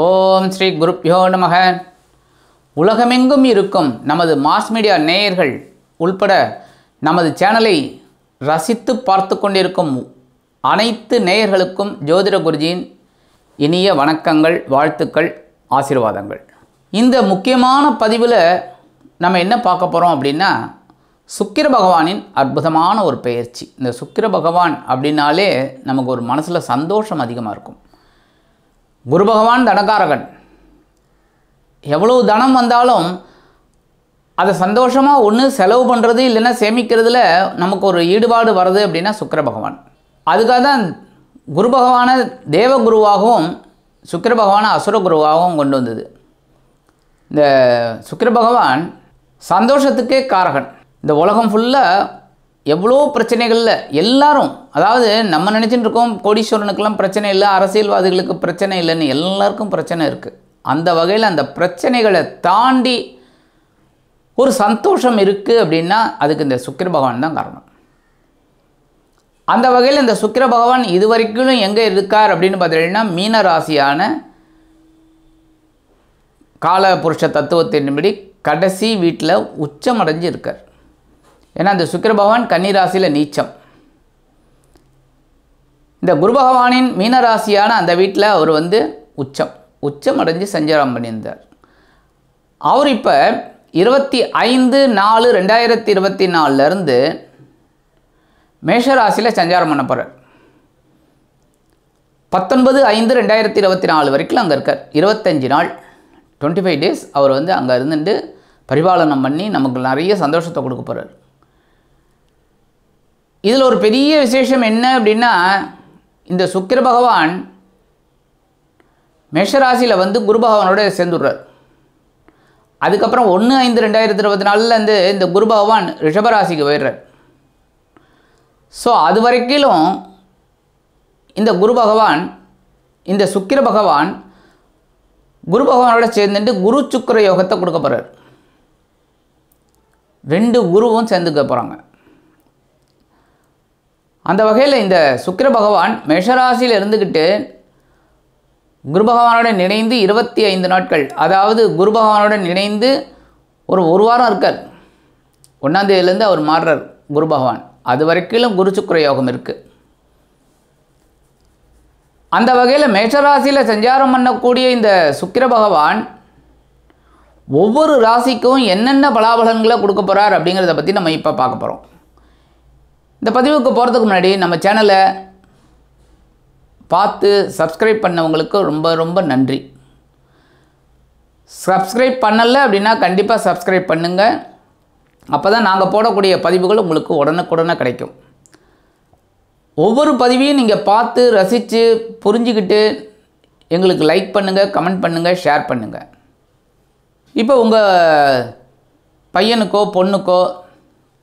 ஓம் ஸ்ரீ குருப்யோ நமக. உலகமெங்கும் இருக்கும் நமது மாஸ் மீடியா நேயர்கள் உள்பட நமது சேனலை ரசித்து பார்த்து கொண்டிருக்கும் அனைத்து நேயர்களுக்கும் ஜோதிட குருஜியின் இனிய வணக்கங்கள், வாழ்த்துக்கள், ஆசீர்வாதங்கள். இந்த முக்கியமான பதிவில் நம்ம என்ன பார்க்க போகிறோம் அப்படின்னா, சுக்கிர பகவானின் அற்புதமான ஒரு பெயர்ச்சி. இந்த சுக்கிர பகவான் அப்படின்னாலே நமக்கு ஒரு மனசில் சந்தோஷம் அதிகமாக இருக்கும். குரு பகவான் தனகாரகன். எவ்வளவு தனம் வந்தாலும் அதை சந்தோஷமாக ஒன்று செலவு பண்ணுறது இல்லைன்னா சேமிக்கிறதுல நமக்கு ஒரு ஈடுபாடு வருது அப்படின்னா சுக்கிர பகவான். அதுக்காக தான் குரு பகவானை தேவகுருவாகவும் சுக்கிர பகவானை அசுர குருவாகவும் கொண்டு வந்தது. இந்த சுக்கிர பகவான் சந்தோஷத்துக்கே காரகன். இந்த உலகம் ஃபுல்லாக எவ்வளோ பிரச்சனைகளில் எல்லாரும், அதாவது நம்ம நினச்சிட்டு இருக்கோம் கோடீஸ்வரனுக்கெல்லாம் பிரச்சனை இல்லை, அரசியல்வாதிகளுக்கு பிரச்சனை இல்லைன்னு, எல்லாருக்கும் பிரச்சனை இருக்குது. அந்த வகையில் அந்த பிரச்சனைகளை தாண்டி ஒரு சந்தோஷம் இருக்குது அப்படின்னா அதுக்கு இந்த சுக்கிர பகவான் தான் காரணம். அந்த வகையில் இந்த சுக்கிர பகவான் இதுவரைக்கும் எங்கே இருக்கார் அப்படின்னு பார்த்தீங்கன்னா, மீன ராசியான காலபுருஷ தத்துவத்தின்படி கடைசி வீட்டில் உச்சமடைஞ்சு இருக்கார். ஏன்னா இந்த சுக்கிர பகவான் கன்னி ராசியில் நீச்சம். இந்த குரு பகவானின் மீனராசியான அந்த வீட்டில் அவர் உச்சம் அடைஞ்சு சஞ்சாரம் பண்ணியிருந்தார். அவர் இப்போ 25/4/2024 மேஷராசியில் சஞ்சாரம் பண்ண போகிறார். 19/5/2024 வரைக்கும் அங்கே இருக்கார். 25 நாள், 25 days அவர் அங்கே இருந்துட்டு பரிபாலனம் பண்ணி நமக்கு நிறைய சந்தோஷத்தை கொடுக்க போகிறார். இதில் ஒரு பெரிய விசேஷம் என்ன அப்படின்னா, இந்த சுக்கிர பகவான் மேஷராசியில் குரு பகவானோட சேர்ந்துடுறார். அதுக்கப்புறம் 1/5/2024 இந்த குரு பகவான் ரிஷபராசிக்கு போயிடுறார். ஸோ அது வரைக்கும் இந்த குரு பகவான், இந்த சுக்கிர பகவான் குரு பகவானோட சேர்ந்துட்டு குரு சுக்கிர யோகத்தை கொடுக்க போகிறார். 2 குருவும் சேர்ந்துக்க போகிறாங்க. அந்த வகையில் இந்த சுக்கிர பகவான் மேஷராசியில் இருந்துக்கிட்டு குரு பகவானோட இணைந்து 25 நாட்கள், அதாவது குரு பகவானோட இணைந்து ஒரு வாரம் இருக்கார். 1ஆம் தேதியிலேருந்து அவர் மாறுறார் குரு பகவான். அது வரைக்கும் குரு சுக்கிர யோகம் இருக்குது. அந்த வகையில் மேஷராசியில் சஞ்சாரம் பண்ணக்கூடிய இந்த சுக்கிர பகவான் ஒவ்வொரு ராசிக்கும் என்னென்ன பலாபலன்களை கொடுக்க போகிறார் அப்படிங்கிறத பற்றி நம்ம இப்போ பார்க்க போகிறோம். இந்த பதிவுக்கு போகிறதுக்கு முன்னாடி நம்ம சேனலை பார்த்து சப்ஸ்கிரைப் பண்ணவங்களுக்கு ரொம்ப ரொம்ப நன்றி. சப்ஸ்கிரைப் பண்ணலை அப்படின்னா கண்டிப்பாக சப்ஸ்கிரைப் பண்ணுங்கள். அப்போ தான் நாங்கள் போடக்கூடிய பதிவுகள் உங்களுக்கு உடனுக்குடனே கிடைக்கும். ஒவ்வொரு பதிவையும் நீங்கள் பார்த்து ரசித்து புரிஞ்சுக்கிட்டு எங்களுக்கு லைக் பண்ணுங்கள், கமெண்ட் பண்ணுங்கள், ஷேர் பண்ணுங்கள். இப்போ உங்கள் பையனுக்கோ பொண்ணுக்கோ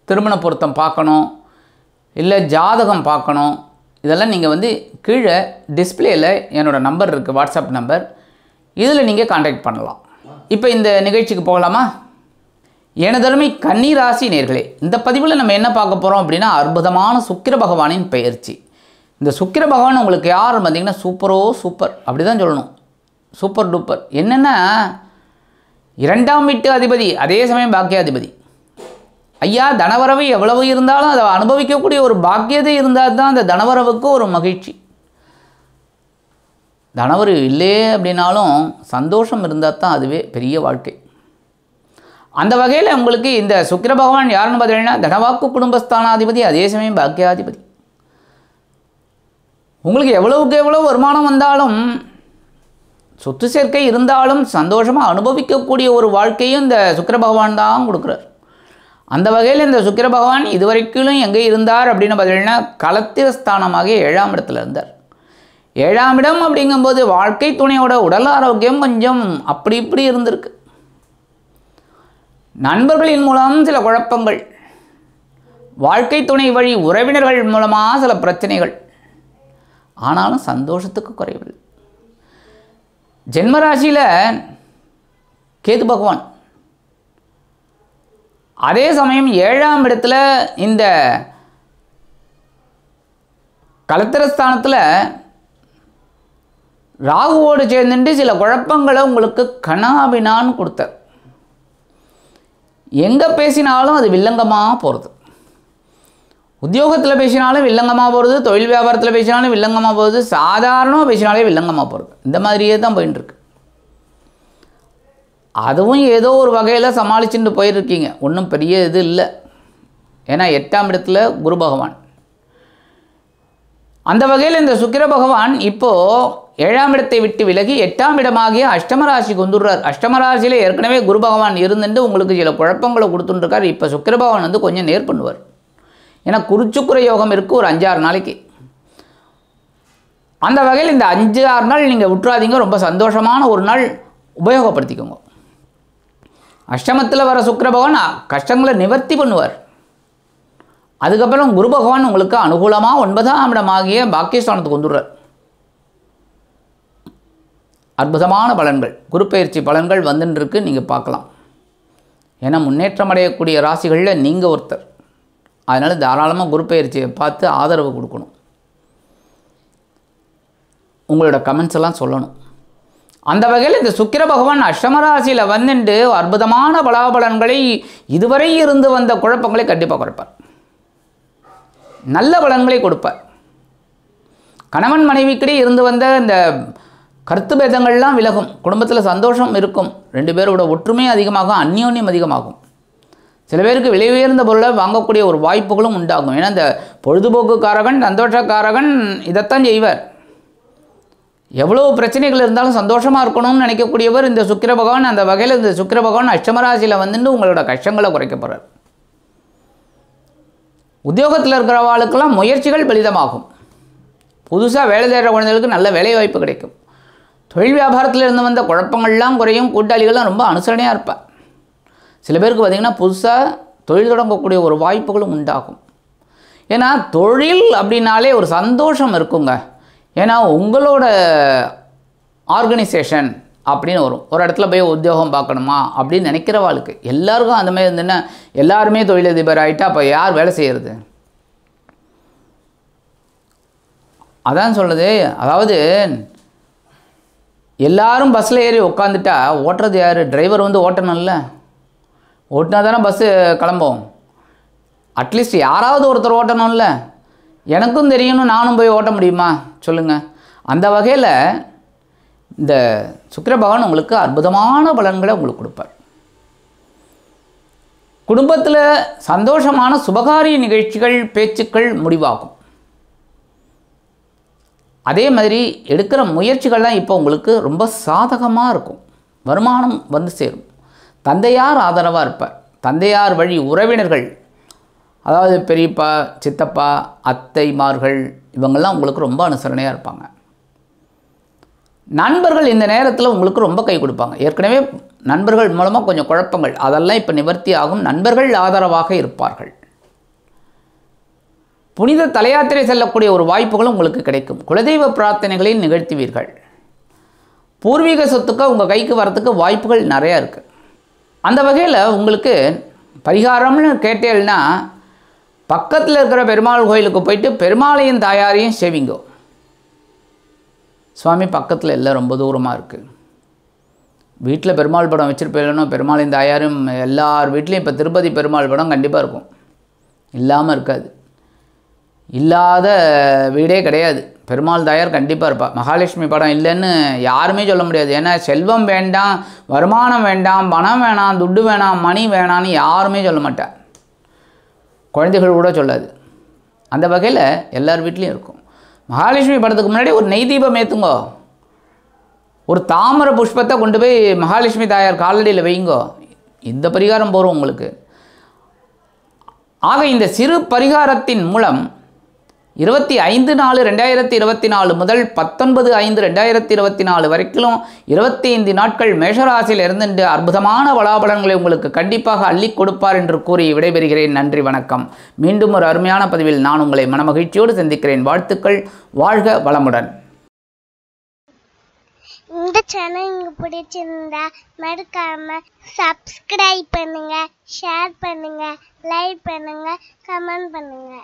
திருமண பொருத்தம் பார்க்கணும், இல்லை ஜாதகம் பார்க்கணும், இதெல்லாம் நீங்கள் கீழே டிஸ்பிளேயில் என்னோடய நம்பர் இருக்குது, வாட்ஸ்அப் நம்பர், இதில் நீங்கள் கான்டாக்ட் பண்ணலாம். இப்போ இந்த நிகழ்ச்சிக்கு போகலாமா? எனதருமை கன்னி ராசி நேயர்களே, இந்த பதிவில் நம்ம என்ன பார்க்க போகிறோம் அப்படின்னா, அற்புதமான சுக்கிர பகவானின் பெயர்ச்சி. இந்த சுக்கிர பகவான் உங்களுக்கு யார் பார்த்திங்கன்னா சூப்பர் அப்படி தான் சொல்லணும், சூப்பர் டூப்பர். என்னென்னா 2ஆம் வீட்டு அதிபதி, அதே சமயம் பாக்கியாதிபதி. ஐயா, தனவரவு எவ்வளவு இருந்தாலும் அதை அனுபவிக்கக்கூடிய ஒரு பாக்கியதை இருந்தால் தான் அந்த தனவரவுக்கு ஒரு மகிழ்ச்சி. தனவரவு இல்லையே அப்படின்னாலும் சந்தோஷம் இருந்தால் தான் அதுவே பெரிய வாழ்க்கை. அந்த வகையில் உங்களுக்கு இந்த சுக்கிர பகவான் யாருன்னு பார்த்தீங்கன்னா தனவாக்கு குடும்பஸ்தானாதிபதி, அதே சமயம் பாக்கியாதிபதி. உங்களுக்கு எவ்வளவுக்கு எவ்வளோ வருமானம் வந்தாலும், சொத்து சேர்க்கை இருந்தாலும் சந்தோஷமாக அனுபவிக்கக்கூடிய ஒரு வாழ்க்கையும் இந்த சுக்கிர பகவான் தான் கொடுக்குறார். அந்த வகையில் இந்த சுக்கிர பகவான் இதுவரைக்கும் எங்கே இருந்தார் அப்படின்னு பார்த்தீங்கன்னா களத்திரஸ்தானமாக 7ஆம் இடத்துல இருந்தார். 7ஆம் இடம் அப்படிங்கும்போது வாழ்க்கை துணையோட உடல் ஆரோக்கியம் கொஞ்சம் அப்படி இப்படி இருந்திருக்கு. நண்பர்களின் மூலம் சில குழப்பங்கள், வாழ்க்கை துணை வழி உறவினர்கள் மூலமாக சில பிரச்சனைகள், ஆனாலும் சந்தோஷத்துக்கு குறைவில்லை. ஜென்மராசியில் கேது பகவான், அதே சமயம் 7ஆம் இடத்துல இந்த களத்திரஸ்தானத்தில் ராகுவோடு சேர்ந்துட்டு சில குழப்பங்களை உங்களுக்கு கனாபினான்னு கொடுத்தார். எங்கே பேசினாலும் அது வில்லங்கமாக போகிறது. உத்தியோகத்தில் பேசினாலும் வில்லங்கமாக போகிறது, தொழில் வியாபாரத்தில் பேசினாலும் வில்லங்கமாக போகிறது, சாதாரணமாக பேசினாலே வில்லங்கமாக போகிறது. இந்த மாதிரியே தான் போயிட்டுருக்கு. அதுவும் ஏதோ ஒரு வகையில் சமாளிச்சுட்டு போயிருக்கீங்க, ஒன்றும் பெரிய இது இல்லை. ஏன்னா 8ஆம் இடத்துல குரு பகவான். அந்த வகையில் இந்த சுக்கிர பகவான் இப்போது 7ஆம் இடத்தை விட்டு விலகி 8ஆம் இடமாகிய அஷ்டமராசிக்கு வந்துடுறார். அஷ்டமராசியில் ஏற்கனவே குரு பகவான் இருந்துட்டு உங்களுக்கு சில குழப்பங்களை கொடுத்துட்டுருக்கார். இப்போ சுக்கிர பகவான் வந்து கொஞ்சம் நேர் பண்ணுவார். ஏன்னா குருச்சுக்குர யோகம் இருக்குது ஒரு 5-6 நாளைக்கு. அந்த வகையில் இந்த 5-6 நாள் நீங்கள் விட்டுறாதீங்க, ரொம்ப சந்தோஷமான ஒரு நாள் உபயோகப்படுத்திக்கோங்க. அஷ்டமத்தில் வர சுக்கிர பகவான் கஷ்டங்களை நிவர்த்தி பண்ணுவார். அதுக்கப்புறம் குரு பகவான் உங்களுக்கு அனுகூலமாக 9ஆம் இடமாகிய பாக்கியஸ்தானத்துக்கு வந்துடுறார். அற்புதமான பலன்கள், குரு பயிற்சி பலன்கள் வந்துருக்கு, நீங்கள் பார்க்கலாம். ஏன்னா முன்னேற்றம் அடையக்கூடிய ராசிகளில் நீங்கள் ஒருத்தர். அதனால் தாராளமாக குரு பயிற்சியை பார்த்து ஆதரவு கொடுக்கணும். உங்களோட கமெண்ட்ஸ் எல்லாம் சொல்லணும். அந்த வகையில் இந்த சுக்கிர பகவான் அஷ்டமராசியில் வந்துட்டு அற்புதமான பலாபலன்களை, இதுவரை இருந்து வந்த குழப்பங்களை கண்டிப்பாக குறைப்பார். நல்ல பலன்களை கொடுப்பார். கணவன் மனைவிக்கிடையே இருந்து வந்த இந்த கருத்து பேதங்கள்லாம் விலகும். குடும்பத்தில் சந்தோஷம் இருக்கும். 2 பேரோட ஒற்றுமை அதிகமாகும், அந்யோன்யம் அதிகமாகும். சில பேருக்கு விலை உயர்ந்த பொருளை வாங்கக்கூடிய ஒரு வாய்ப்புகளும் உண்டாகும். ஏன்னா இந்த பொழுதுபோக்குக்காரகன், சந்தோஷக்காரகன் இதைத்தான் செய்வார். எவ்வளோ பிரச்சனைகள் இருந்தாலும் சந்தோஷமாக இருக்கணும்னு நினைக்கக்கூடியவர் இந்த சுக்கிர பகவான். அந்த வகையில் இந்த சுக்கிர பகவான் அஷ்டமராசியில் வந்துட்டு உங்களோட கஷ்டங்களை குறைக்க போகிறார். உத்தியோகத்தில் இருக்கிறவாளுக்கெல்லாம் முயற்சிகள் பலிதமாகும். புதுசாக வேலை தேடுற குழந்தைகளுக்கு நல்ல வேலை வாய்ப்பு கிடைக்கும். தொழில் வியாபாரத்தில் இருந்து வந்த குழப்பங்கள்லாம் குறையும். கூட்டாளிகள்லாம் ரொம்ப அனுசரணையாக இருப்பார். சில பேருக்கு பார்த்திங்கன்னா புதுசாக தொழில் தொடங்கக்கூடிய ஒரு வாய்ப்புகளும் உண்டாகும். ஏன்னா தொழில் அப்படின்னாலே ஒரு சந்தோஷம் இருக்குங்க. ஏன்னா உங்களோட ஆர்கனைசேஷன் அப்படின்னு வரும். ஒரு இடத்துல போய் உத்தியோகம் பார்க்கணுமா அப்படின்னு நினைக்கிறவாளுக்கு எல்லாருக்கும் அந்த மாதிரி இருந்துன்னா எல்லாருமே தொழிலதிபர் ஆகிட்டா அப்போ யார் வேலை செய்கிறது? அதான் சொல்லுது. அதாவது எல்லாரும் பஸ்ஸில் ஏறி உட்காந்துட்டா ஓட்டுறது யார்? டிரைவர் வந்து ஓட்டணும்ல. ஓட்டினா தானே பஸ்ஸு கிளம்போம். அட்லீஸ்ட் யாராவது ஒருத்தர் ஓட்டணும்ல. எனக்கும் தெரியணும், நானும் போய் ஓட்ட முடியுமா சொல்லுங்கள். அந்த வகையில் இந்த சுக்கிர பகவான் உங்களுக்கு அற்புதமான பலன்களை உங்களுக்கு கொடுப்பார். குடும்பத்தில் சந்தோஷமான சுபகாரிய நிகழ்ச்சிகள், பேச்சுக்கள் முடிவாகும். அதே மாதிரி எடுக்கிற முயற்சிகள்லாம் இப்போ உங்களுக்கு ரொம்ப சாதகமாக இருக்கும். வருமானம் வந்து சேரும். தந்தையார் ஆதரவாக இருப்பார். தந்தையார் வழி உறவினர்கள், அதாவது பெரியப்பா, சித்தப்பா, அத்தைமார்கள், இவங்கெல்லாம் உங்களுக்கு ரொம்ப அனுசரணையாக இருப்பாங்க. நண்பர்கள் இந்த நேரத்தில் உங்களுக்கு ரொம்ப கை கொடுப்பாங்க. ஏற்கனவே நண்பர்கள் மூலமாக கொஞ்சம் குழப்பங்கள், அதெல்லாம் இப்போ நிவர்த்தி ஆகும். நண்பர்கள் ஆதரவாக இருப்பார்கள். புனித தலையாத்திரை செல்லக்கூடிய ஒரு வாய்ப்புகளும் உங்களுக்கு கிடைக்கும். குலதெய்வ பிரார்த்தனைகளை நிகழ்த்துவீர்கள். பூர்வீக சொத்துக்கள் உங்கள் கைக்கு வரத்துக்கு வாய்ப்புகள் நிறையா இருக்குது. அந்த வகையில் உங்களுக்கு பரிகாரம்னு கேட்டேன்னா பக்கத்தில் இருக்கிற பெருமாள் கோயிலுக்கு போயிட்டு பெருமாளையும் தாயாரையும் சேவிங்கோ. சுவாமி பக்கத்தில் எல்லாம் ரொம்ப தூரமாக இருக்குது. வீட்டில் பெருமாள் படம் வச்சுருப்பேன்னா பெருமாளையும் தாயாரும் எல்லார் வீட்லேயும் இப்போ திருப்பதி பெருமாள் படம் கண்டிப்பாக இருக்கும், இல்லாமல் இருக்காது. இல்லாத வீடே கிடையாது. பெருமாள் தாயார் கண்டிப்பாக இருப்பாள். மகாலட்சுமி படம் இல்லைன்னு யாருமே சொல்ல முடியாது. ஏன்னா செல்வம் வேண்டாம், வருமானம் வேண்டாம், பணம் வேணாம், துட்டு வேணாம், மணி வேணான்னு யாருமே சொல்ல மாட்டாள். குழந்தைகள் கூட சொல்லாது. அந்த வகையில் எல்லார் வீட்லேயும் இருக்கும். மகாலட்சுமி படத்துக்கு முன்னாடி ஒரு நெய் தீபம் ஏற்றுங்கோ. ஒரு தாமரை புஷ்பத்தை கொண்டு போய் மகாலட்சுமி தாயார் காலடியில் வைங்கோ. இந்த பரிகாரம் போகிறோம் உங்களுக்கு. ஆக இந்த சிறு பரிகாரத்தின் மூலம் 25/4/2024 முதல் 19/5/2024 வரைக்கும் 25 நாட்கள் மேஷராசியில் இருந்துட்டு அற்புதமான பலாபலன்களை உங்களுக்கு கண்டிப்பாக அள்ளி கொடுப்பார் என்று கூறி விடைபெறுகிறேன். நன்றி, வணக்கம். மீண்டும் ஒரு அருமையான பதிவில் நான் உங்களை மனமகிழ்ச்சியோடு சந்திக்கிறேன். வாழ்த்துக்கள். வாழ்க வளமுடன். இந்த சேனல் உங்களுக்கு பிடிச்சிருந்தா மறக்காம சப்ஸ்கிரைப் பண்ணுங்க, ஷேர் பண்ணுங்க, லைக் பண்ணுங்க, கமெண்ட் பண்ணுங்க.